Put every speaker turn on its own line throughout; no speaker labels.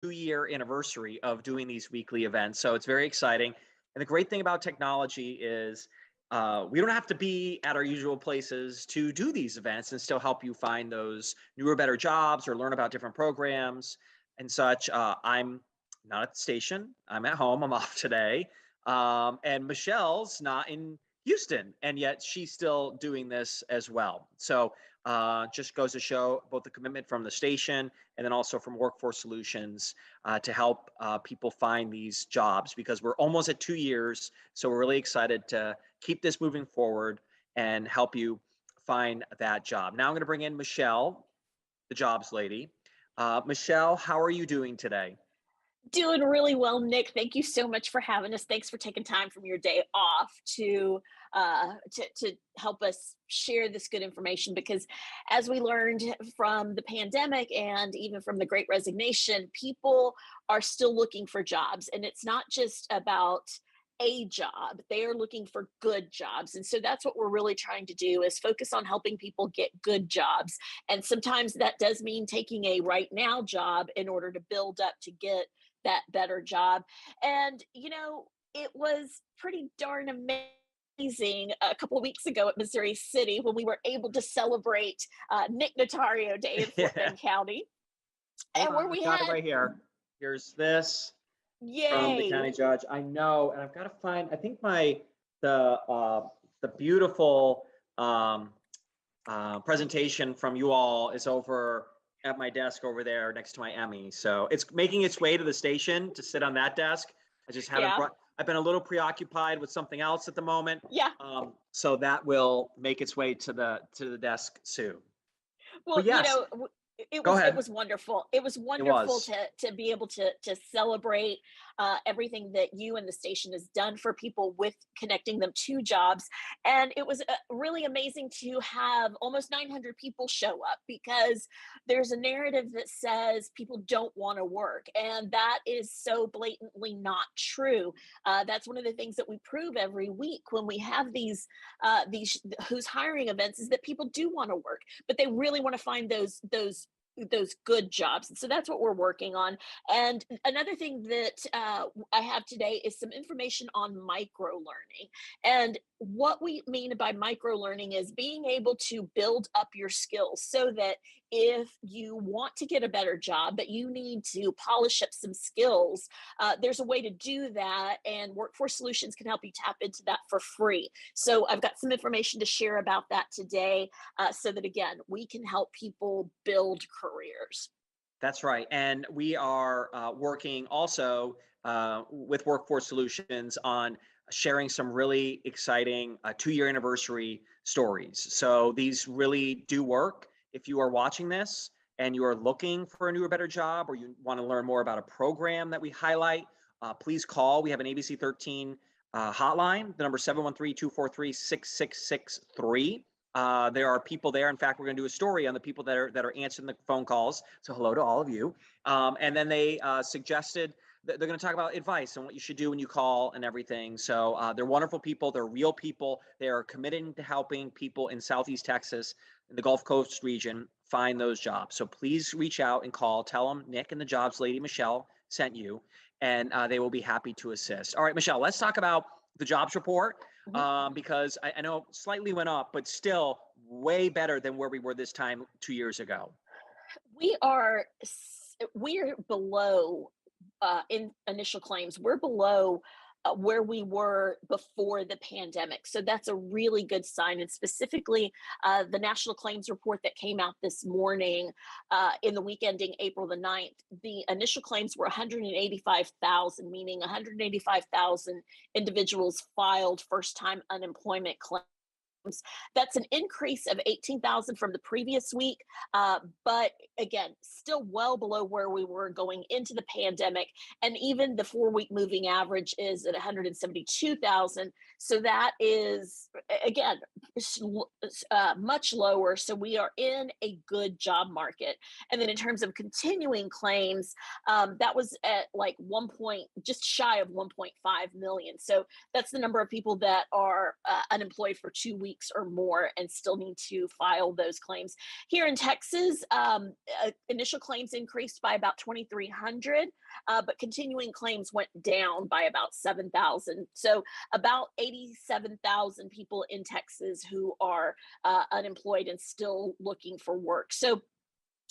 2-year anniversary of doing these weekly events. So it's very exciting. And the great thing about technology is we don't have to be at our usual places to do these events and still help you find those newer, better jobs or learn about different programs and such. I'm not at the station. I'm at home. I'm off today. And Michelle's not in Houston, and yet she's still doing this as well. So just goes to show both the commitment from the station and then also from Workforce Solutions to help people find these jobs because we're almost at 2 years. So we're really excited to keep this moving forward and help you find that job. Now I'm going to bring in Michelle, the jobs lady. Michelle, how are you doing today?
Doing really well, Nick. Thank you so much for having us. Thanks for taking time from your day off to help us share this good information. Because as we learned from the pandemic and even from the Great Resignation, people are still looking for jobs, and it's not just about a job. They are looking for good jobs. And so that's what we're really trying to do is focus on helping people get good jobs. And sometimes that does mean taking a right now job in order to build up to get that better job. And it was pretty darn amazing a couple of weeks ago at Missouri City when we were able to celebrate Nick Notario Day in Fort
Yeah.
Bend County,
Hold
and where
on, I've
we
got it
had
right here. Here's this from the
yay.
county judge. I know, and I've got to find. I think the the beautiful presentation from you all is over at my desk over there next to my Emmy. So it's making its way to the station to sit on that desk. I just haven't
Yeah,
brought. I've been a little preoccupied with something else at the moment.
yeah.
So that will make its way to the desk soon. But
Well,
yes,
it
go
was
ahead.
wonderful. It was
It
wonderful
was.
to be able to celebrate everything that you and the station has done for people with connecting them to jobs, and it was really amazing to have almost 900 people show up because there's a narrative that says people don't want to work, and that is so blatantly not true. That's one of the things that we prove every week when we have these who's hiring events is that people do want to work, but they really want to find those good jobs. And so that's what we're working on. And another thing that I have today is some information on micro learning. And what we mean by micro learning is being able to build up your skills so that if you want to get a better job, but you need to polish up some skills, there's a way to do that. And Workforce Solutions can help you tap into that for free. So I've got some information to share about that today so that, again, we can help people build careers.
That's right. And we are working also with Workforce Solutions on sharing some really exciting 2-year anniversary stories. So these really do work. If you are watching this and you are looking for a newer, better job, or you want to learn more about a program that we highlight, please call. We have an ABC13 hotline. The number 713-243-6663. There are people there. In fact, we're going to do a story on the people that are answering the phone calls. So hello to all of you. And then they suggested that they're going to talk about advice and what you should do when you call and everything. So they're wonderful people. They're real people. They are committed to helping people in Southeast Texas, in the Gulf Coast region, find those jobs. So please reach out and call. Tell them Nick and the jobs lady, Michelle, sent you, and they will be happy to assist. All right, Michelle, let's talk about the jobs report
Mhm.
because I know slightly went up, but still way better than where we were this time 2 years ago.
We're below in initial claims. We're below where we were before the pandemic. So that's a really good sign. And specifically, the National Claims Report that came out this morning in the week ending April the 9th, the initial claims were 185,000, meaning 185,000 individuals filed first time unemployment claims. That's an increase of 18,000 from the previous week, but again, still well below where we were going into the pandemic. And even the 4-week moving average is at 172,000. So that is, again, much lower. So we are in a good job market. And then in terms of continuing claims, that was at like just shy of 1.5 million. So that's the number of people that are unemployed for 2 weeks weeks or more and still need to file those claims. Here in Texas, initial claims increased by about 2,300, but continuing claims went down by about 7,000. So about 87,000 people in Texas who are unemployed and still looking for work. So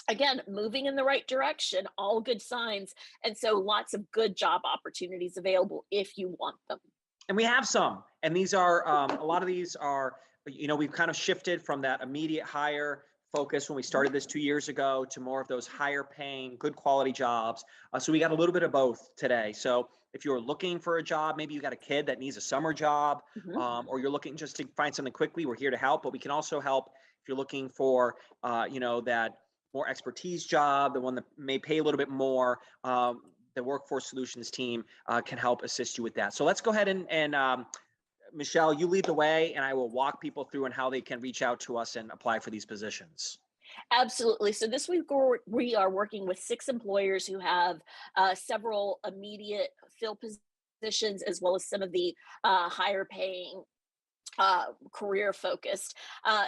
again, moving in the right direction, all good signs. And so lots of good job opportunities available if you want them.
And we have some, and these are a lot of these are, we've kind of shifted from that immediate hire focus when we started this 2 years ago to more of those higher paying, good quality jobs. So we got a little bit of both today. So if you're looking for a job, maybe you got a kid that needs a summer job, or you're looking just to find something quickly, we're here to help. But we can also help if you're looking for, that more expertise job, the one that may pay a little bit more. The Workforce Solutions team can help assist you with that. So let's go ahead and Michelle, you lead the way, and I will walk people through on how they can reach out to us and apply for these positions.
Absolutely. So this week we are working with 6 employers who have several immediate fill positions, as well as some of the higher paying career focused.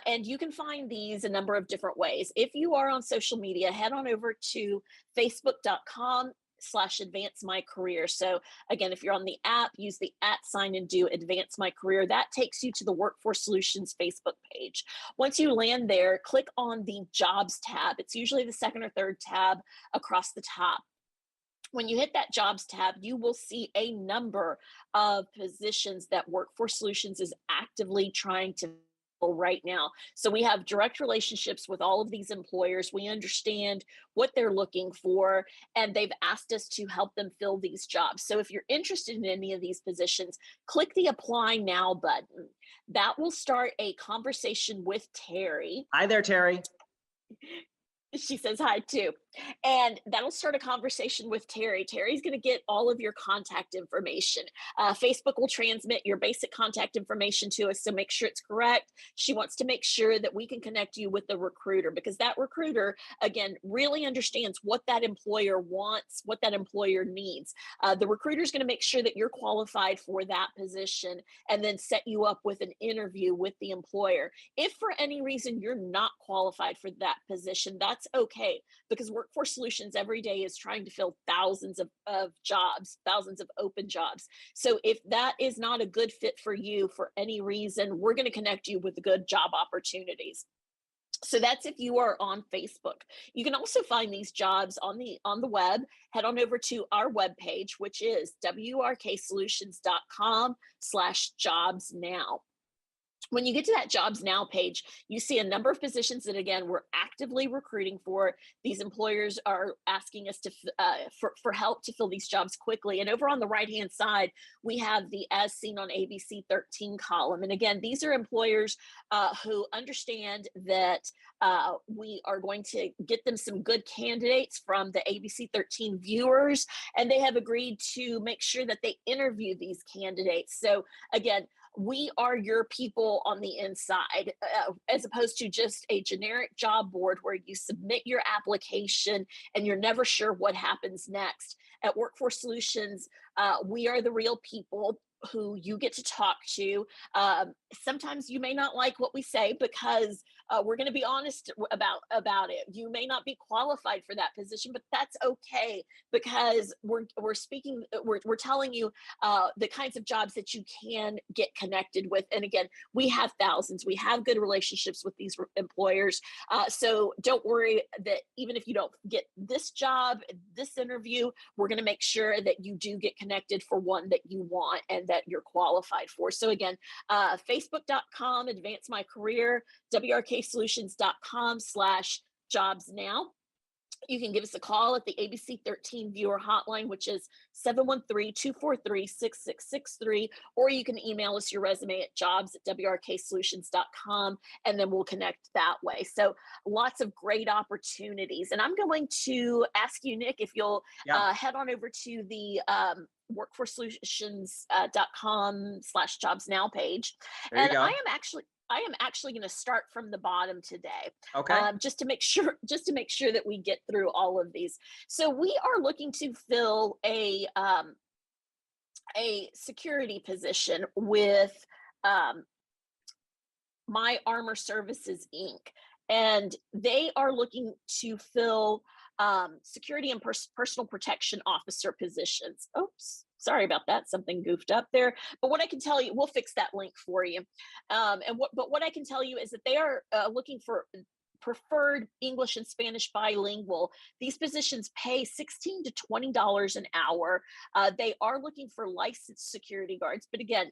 And you can find these a number of different ways. If you are on social media, head on over to facebook.com/advance my career. So again, if you're on the app, use the @ and do advance my career. That takes you to the Workforce Solutions Facebook page. Once you land there, click on the jobs tab. It's usually the second or third tab across the top. When you hit that jobs tab, you will see a number of positions that Workforce Solutions is actively trying to fill right now. So we have direct relationships with all of these employers. We understand what they're looking for, and they've asked us to help them fill these jobs. So if you're interested in any of these positions, click the Apply Now button. That will start a conversation with Terry.
Hi there, Terry.
She says hi too. And that'll start a conversation with Terry. Terry's going to get all of your contact information. Facebook will transmit your basic contact information to us, so make sure it's correct. She wants to make sure that we can connect you with the recruiter, because that recruiter, again, really understands what that employer wants, what that employer needs. The recruiter is going to make sure that you're qualified for that position and then set you up with an interview with the employer. If for any reason you're not qualified for that position, that's okay, because Workforce Solutions every day is trying to fill thousands of jobs, thousands of open jobs. So if that is not a good fit for you for any reason, we're going to connect you with the good job opportunities. So that's if you are on Facebook. You can also find these jobs on the web. Head on over to our webpage, which is wrksolutions.com/jobs now. When you get to that Jobs Now page, you see a number of positions that, again, we're actively recruiting for. These employers are asking us to for help to fill these jobs quickly. And over on the right-hand side, we have the As Seen on ABC13 column. And again, these are employers who understand that we are going to get them some good candidates from the ABC13 viewers, and they have agreed to make sure that they interview these candidates. So again, we are your people on the inside, as opposed to just a generic job board where you submit your application and you're never sure what happens next. At Workforce Solutions, we are the real people who you get to talk to. Sometimes you may not like what we say, because we're going to be honest about it. You may not be qualified for that position, but that's okay, because we're telling you the kinds of jobs that you can get connected with. And again, we have thousands. We have good relationships with these employers. So don't worry that even if you don't get this job, this interview, we're going to make sure that you do get connected for one that you want and that you're qualified for. So again, facebook.com, advance my career, wrksolutions.com/jobs now. You can give us a call at the ABC13 viewer hotline, which is 713-243-6663, or you can email us your resume at jobs@wrksolutions.com, and then we'll connect that way. So lots of great opportunities. And I'm going to ask you, Nick, if you'll head on over to the workforcesolutions.com/jobs now page.
There you go.
I am actually going to start from the bottom today.
Okay.
Just to make sure that we get through all of these. So we are looking to fill a security position with My Armor Services Inc. And they are looking to fill security and personal protection officer positions. Oops, sorry about that. Something goofed up there. But what I can tell you, we'll fix that link for you. But what I can tell you is that they are looking for preferred English and Spanish bilingual. These positions pay $16 to $20 an hour. They are looking for licensed security guards. But again,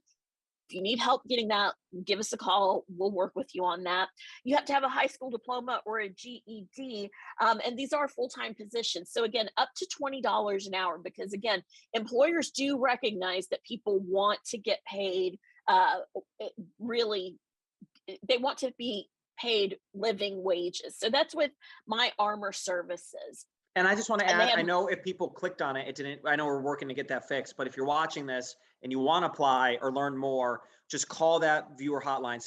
if you need help getting that, give us a call. We'll work with you on that. You have to have a high school diploma or a GED, and these are full-time positions. So again, up to $20 an hour, because again, employers do recognize that people want to get paid. Really, they want to be paid living wages. So that's with My Armor Services.
And I just want to
And they
add, I
have
know if people clicked on it, it didn't, I know we're working to get that fixed, but if you're watching this and you want to apply or learn more, just call that viewer hotline,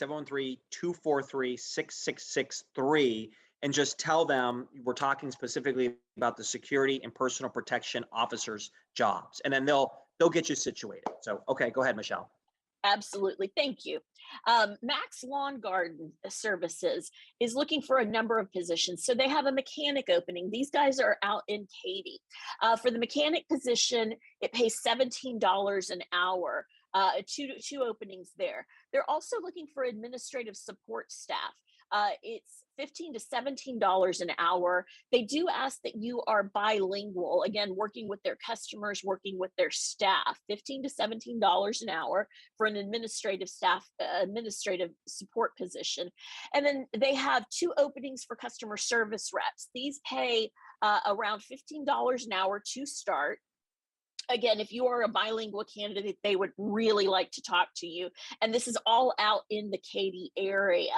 713-243-6663, and just tell them we're talking specifically about the security and personal protection officers jobs. And then they'll get you situated. So, okay, go ahead, Michelle.
Absolutely. Thank you. Max Lawn Garden Services is looking for a number of positions. So they have a mechanic opening. These guys are out in Katy. For the mechanic position, it pays $17 an hour. Two openings there. They're also looking for administrative support staff. It's $15 to $17 an hour. They do ask that you are bilingual, again, working with their customers, working with their staff. $15 to $17 an hour for an administrative staff, administrative support position. And then they have two openings for customer service reps. These pay around $15 an hour to start. Again, if you are a bilingual candidate, they would really like to talk to you. And this is all out in the Katy area.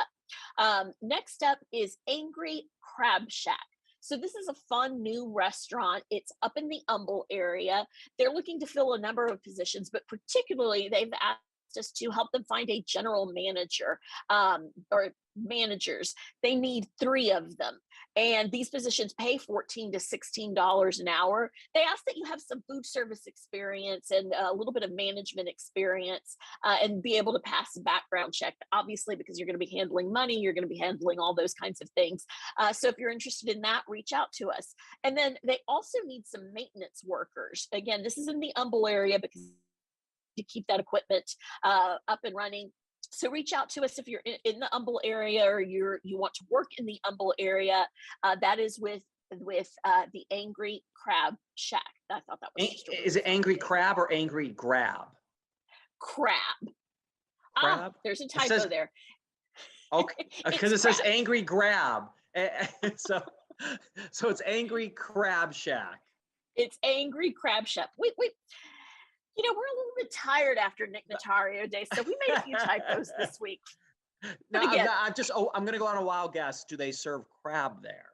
Next up is Angry Crab Shack. So this is a fun new restaurant. It's up in the Humble area. They're looking to fill a number of positions, but particularly they've asked us to help them find a general manager or managers. They need 3 of them. And these positions pay $14 to $16 an hour. They ask that you have some food service experience and a little bit of management experience and be able to pass a background check, obviously, because you're going to be handling money, you're going to be handling all those kinds of things. So if you're interested in that, reach out to us. And then they also need some maintenance workers. Again, this is in the Humble area because to keep that equipment up and running. So reach out to us if you're in the Humble area or you want to work in the Humble area. That is with the Angry Crab Shack. I thought that was just
Is it Angry Crab or Angry Grab?
Crab.
Crab?
There's a typo there.
Okay, because it says Angry Grab. So it's Angry Crab Shack.
It's Angry Crab Shack. Wait. You know, we're a little bit tired after Nick Notario Day, so we made a few typos this week.
No, I'm going to go on a wild guess. Do they serve crab there?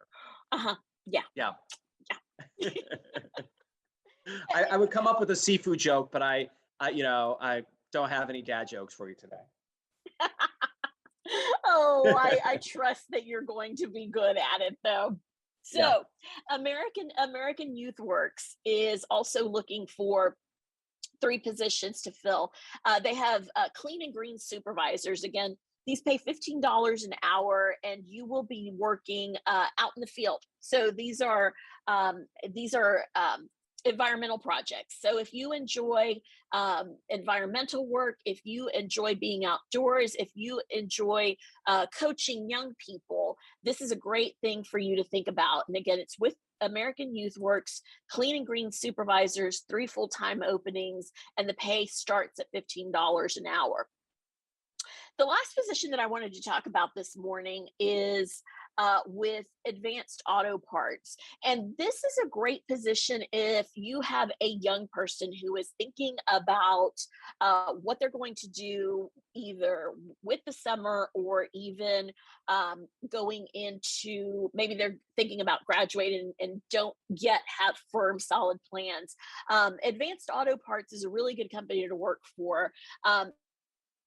Yeah.
Yeah. I would come up with a seafood joke, but I don't have any dad jokes for you today.
Oh, I trust that you're going to be good at it, though. So, yeah. American Youth Works is also looking for 3 positions to fill. They have clean and green supervisors. Again, these pay $15 an hour, and you will be working out in the field. So these are environmental projects. So if you enjoy environmental work, if you enjoy being outdoors, if you enjoy coaching young people, this is a great thing for you to think about. And again, it's with American Youth Works, clean and green supervisors, 3 full-time openings, and the pay starts at $15 an hour. The last position that I wanted to talk about this morning is with Advanced Auto Parts. And this is a great position if you have a young person who is thinking about what they're going to do either with the summer or even going into, maybe they're thinking about graduating and don't yet have firm, solid plans. Advanced Auto Parts is a really good company to work for.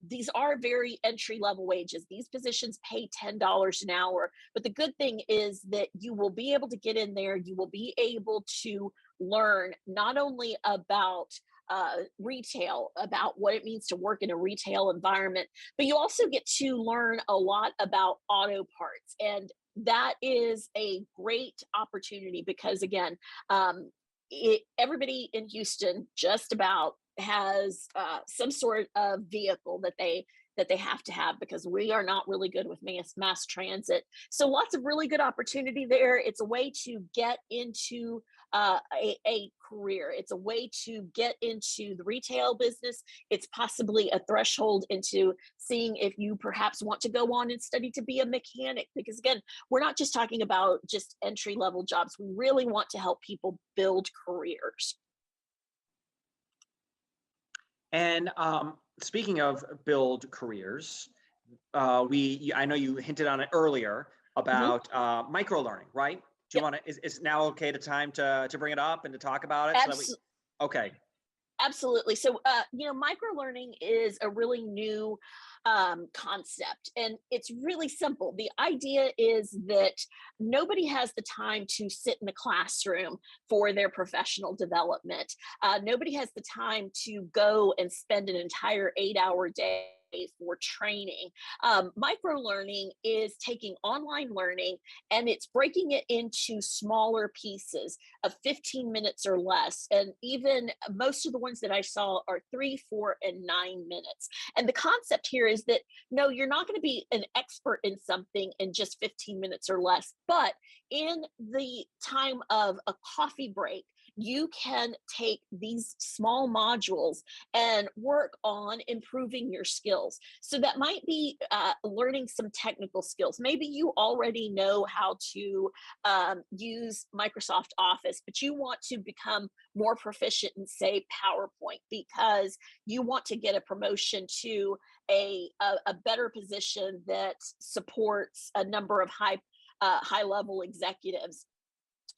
These are very entry-level wages. These positions pay $10 an hour. But the good thing is that you will be able to get in there. You will be able to learn not only about retail, about what it means to work in a retail environment, but you also get to learn a lot about auto parts. And that is a great opportunity because, again, everybody in Houston just about has some sort of vehicle that they have to have because we are not really good with mass transit. So lots of really good opportunity there. It's a way to get into a career. It's a way to get into the retail business. It's possibly a threshold into seeing if you perhaps want to go on and study to be a mechanic. Because again, we're not just talking about just entry level jobs. We really want to help people build careers.
And speaking of build careers, I know you hinted on it earlier
Mhm.
about micro learning, right? Do you
Yep.
want to? Is now okay the time to bring it up and to talk about it so that we?
Abs-
Okay.
Absolutely. So, micro learning is a really new concept, and it's really simple. The idea is that nobody has the time to sit in the classroom for their professional development. Nobody has the time to go and spend an entire 8-hour day for training. Micro learning is taking online learning and it's breaking it into smaller pieces of 15 minutes or less. And even most of the ones that I saw are 3, 4, and 9 minutes. And the concept here is that no, you're not going to be an expert in something in just 15 minutes or less, but in the time of a coffee break, you can take these small modules and work on improving your skills. So that might be learning some technical skills. Maybe you already know how to use Microsoft Office, but you want to become more proficient in, say, PowerPoint because you want to get a promotion to a better position that supports a number of high level executives.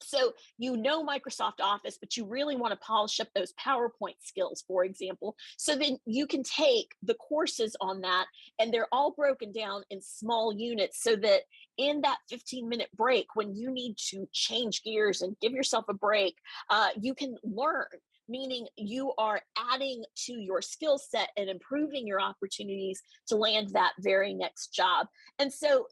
So you know Microsoft Office, but you really want to polish up those PowerPoint skills, for example. So then you can take the courses on that, and they're all broken down in small units so that in that 15-minute break, when you need to change gears and give yourself a break, you can learn. Meaning you are adding to your skill set and improving your opportunities to land that very next job. And so,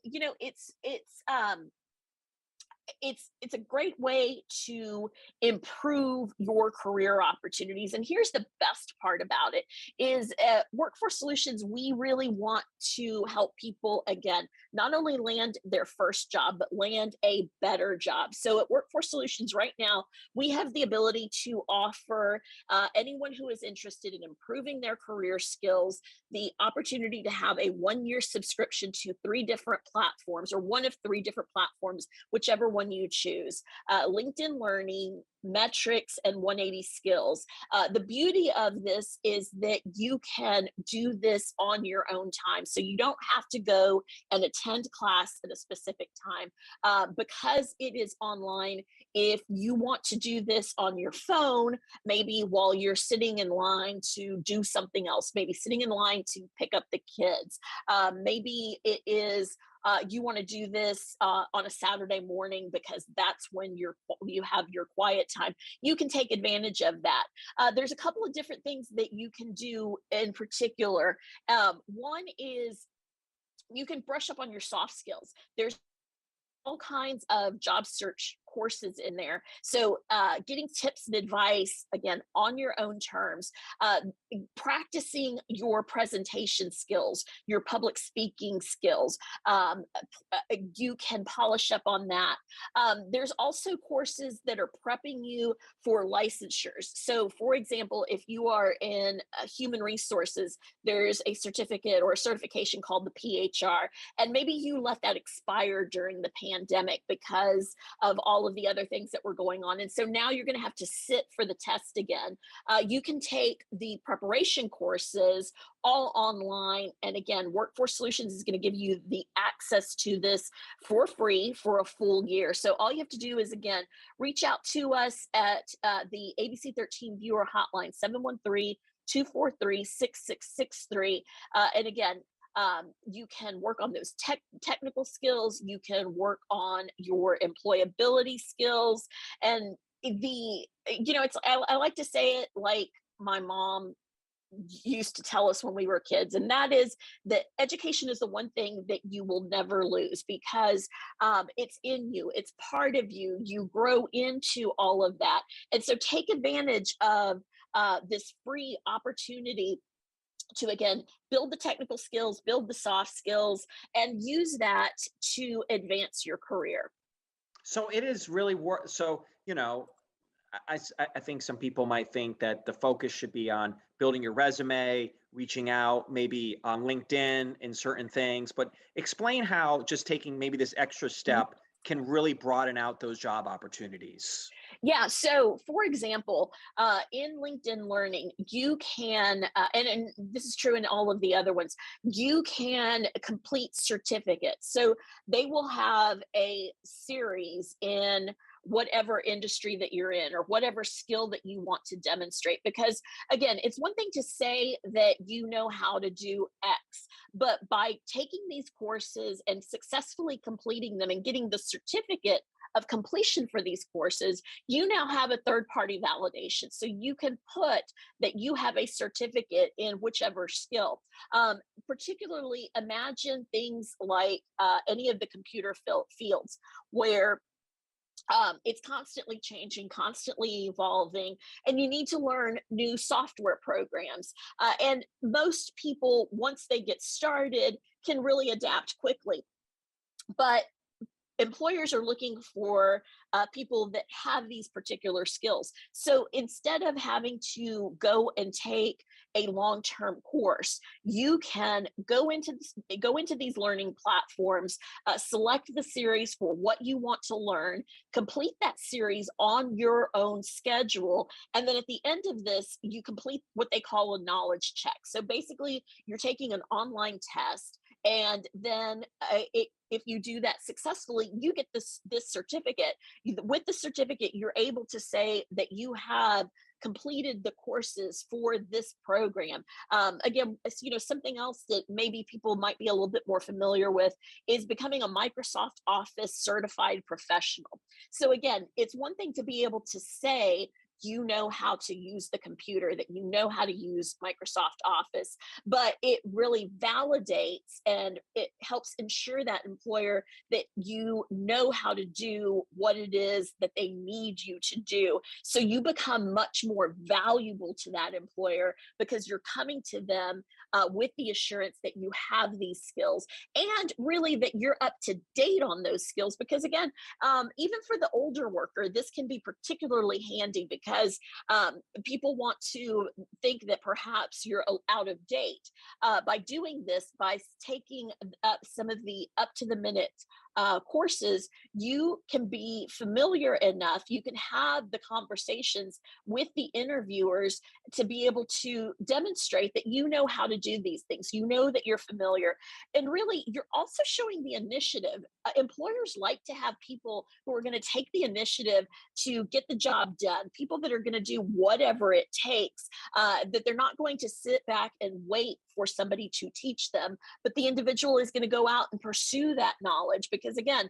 it's a great way to improve your career opportunities. And here's the best part about it is Workforce Solutions, we really want to help people, again, not only land their first job but land a better job. So at Workforce Solutions right now, we have the ability to offer anyone who is interested in improving their career skills the opportunity to have a 1-year subscription to 3 different platforms, or one of 3 different platforms, whichever one you choose: LinkedIn Learning, Metrics, and 180 Skills. The beauty of this is that you can do this on your own time. So you don't have to go and attend class at a specific time. Because it is online, if you want to do this on your phone, maybe while you're sitting in line to do something else, maybe sitting in line to pick up the kids, maybe it is you want to do this on a Saturday morning because that's when you have your quiet time. You can take advantage of that. There's a couple of different things that you can do in particular. One is you can brush up on your soft skills. There's all kinds of job search courses in there. So getting tips and advice, again, on your own terms, practicing your presentation skills, your public speaking skills, you can polish up on that. There's also courses that are prepping you for licensures. So for example, if you are in human resources, there's a certificate or a certification called the PHR, and maybe you let that expire during the pandemic because of all of the other things that were going on. And so now you're going to have to sit for the test again. You can take the preparation courses all online. And again, Workforce Solutions is going to give you the access to this for free for a full year. So all you have to do is, again, reach out to us at the ABC13 viewer hotline, 713-243-6663. And again, you can work on those technical skills. You can work on your employability skills. And I like to say it like my mom used to tell us when we were kids, and that is that education is the one thing that you will never lose, because it's in you, it's part of you, you grow into all of that. And so take advantage of this free opportunity to, again, build the technical skills, build the soft skills, and use that to advance your career.
So it is really work. So, I think some people might think that the focus should be on building your resume, reaching out, maybe on LinkedIn in certain things, but explain how just taking maybe this extra
Mhm.
step can really broaden out those job opportunities.
Yeah. So, for example, in LinkedIn Learning, you can, and this is true in all of the other ones, you can complete certificates. So, they will have a series in whatever industry that you're in, or whatever skill that you want to demonstrate. Because, again, it's one thing to say that you know how to do X, but by taking these courses and successfully completing them and getting the certificate of completion for these courses, you now have a third party validation. So you can put that you have a certificate in whichever skill. Um, Particularly, imagine things like any of the computer fields where it's constantly changing, constantly evolving, and you need to learn new software programs. And most people, once they get started, can really adapt quickly. But employers are looking for people that have these particular skills. So instead of having to go and take a long-term course, you can go into these learning platforms, select the series for what you want to learn, complete that series on your own schedule, and then at the end of this, you complete what they call a knowledge check. So basically, you're taking an online test, and then if you do that successfully, you get this certificate. With the certificate, you're able to say that you have completed the courses for this program. Again, something else that maybe people might be a little bit more familiar with is becoming a Microsoft Office certified professional. So again, it's one thing to be able to say you know how to use the computer, that you know how to use Microsoft Office, but it really validates and it helps ensure that employer that you know how to do what it is that they need you to do. So you become much more valuable to that employer because you're coming to them with the assurance that you have these skills, and really that you're up to date on those skills. Because again, even for the older worker, this can be particularly handy because people want to think that perhaps you're out of date. By doing this, by taking up some of the up to the minute courses, you can be familiar enough, you can have the conversations with the interviewers to be able to demonstrate that you know how to do these things, you know that you're familiar. And really, you're also showing the initiative. Employers like to have people who are going to take the initiative to get the job done, people that are going to do whatever it takes, that they're not going to sit back and wait for somebody to teach them, but the individual is going to go out and pursue that knowledge. Because again,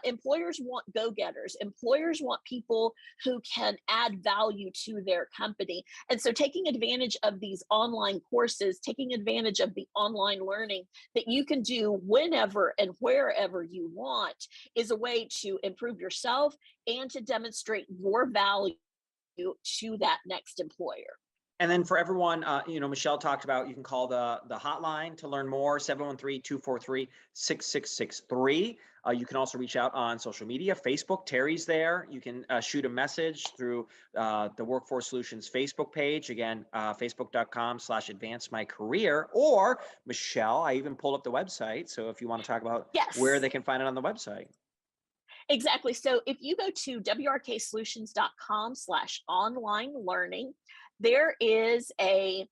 employers want go-getters, employers want people who can add value to their company. And so taking advantage of these online courses, taking advantage of the online learning that you can do whenever and wherever you want, is a way to improve yourself and to demonstrate your value to that next employer.
And then for everyone, Michelle talked about, you can call the hotline to learn more, 713-243-6663. You can also reach out on social media, Facebook, Terry's there. You can shoot a message through the Workforce Solutions Facebook page. Again, facebook.com/advancemycareer. Or Michelle, I even pulled up the website. So if you want to talk about where
Yes.
they can find it on the website.
Exactly. So if you go to wrksolutions.com/online learning, there is a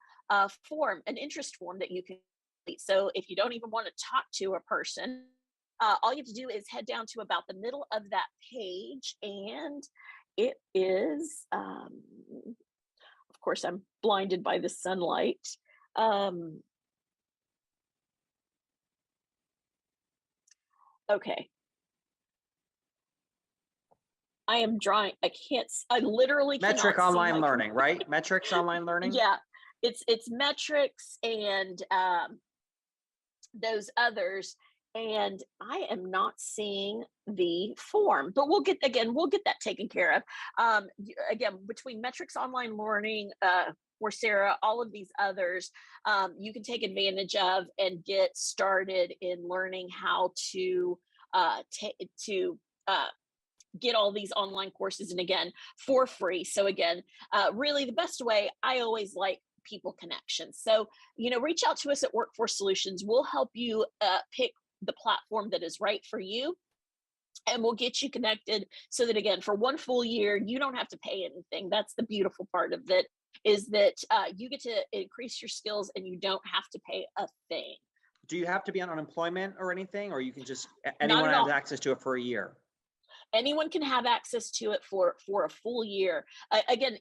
form, an interest form that you can complete. So if you don't even want to talk to a person, all you have to do is head down to about the middle of that page, and it is, of course, I'm blinded by the sunlight. Um, okay. I am drawing. I can't. I literally
Metric
cannot see
online
my.
learning, right? Metrics online learning.
Yeah, it's metrics and those others, and I am not seeing the form, but we'll get that taken care of. Again, between metrics online learning, Coursera, all of these others, you can take advantage of and get started in learning how to to uh, get all these online courses, and again, for free. So again, really the best way, I always like people connections. So, reach out to us at Workforce Solutions. We'll help you pick the platform that is right for you, and we'll get you connected so that again, for one full year, you don't have to pay anything. That's the beautiful part of it, is that you get to increase your skills and you don't have to pay a thing.
Do you have to be on unemployment or anything, or you can just
Not
anyone
at
has
all.
access to it for a year?
Anyone can have access to it for a full year. Again,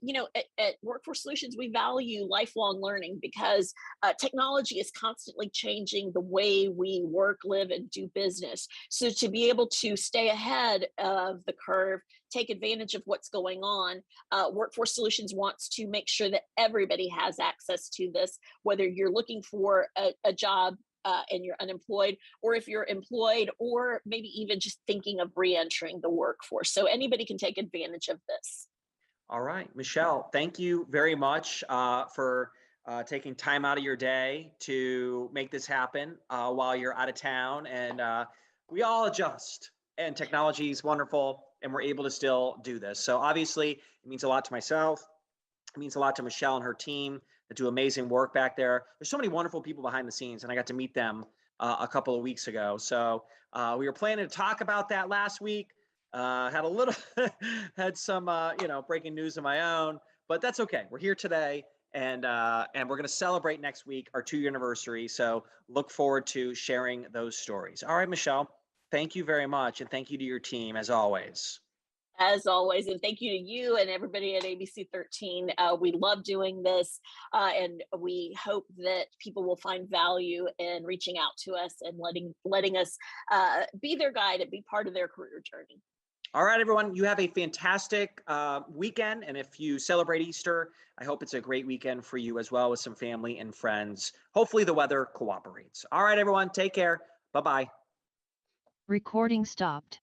at Workforce Solutions, we value lifelong learning because technology is constantly changing the way we work, live, and do business. So to be able to stay ahead of the curve, take advantage of what's going on, Workforce Solutions wants to make sure that everybody has access to this, whether you're looking for a job and you're unemployed, or if you're employed, or maybe even just thinking of re-entering the workforce. So anybody can take advantage of this.
All right, Michelle, thank you very much for taking time out of your day to make this happen while you're out of town. And we all adjust, and technology is wonderful, and we're able to still do this. So obviously, it means a lot to myself. It means a lot to Michelle and her team that do amazing work back there. There's so many wonderful people behind the scenes, and I got to meet them a couple of weeks ago. So we were planning to talk about that last week. Had a little, had some, breaking news of my own, but that's okay. We're here today, and we're going to celebrate next week our 2-year anniversary. So look forward to sharing those stories. All right, Michelle, thank you very much, and thank you to your team as always.
As always, and thank you to you and everybody at ABC13. We love doing this, and we hope that people will find value in reaching out to us and letting us be their guide and be part of their career journey.
All right, everyone, you have a fantastic weekend. And if you celebrate Easter, I hope it's a great weekend for you as well, with some family and friends. Hopefully the weather cooperates. All right, everyone, take care. Bye-bye.
Recording stopped.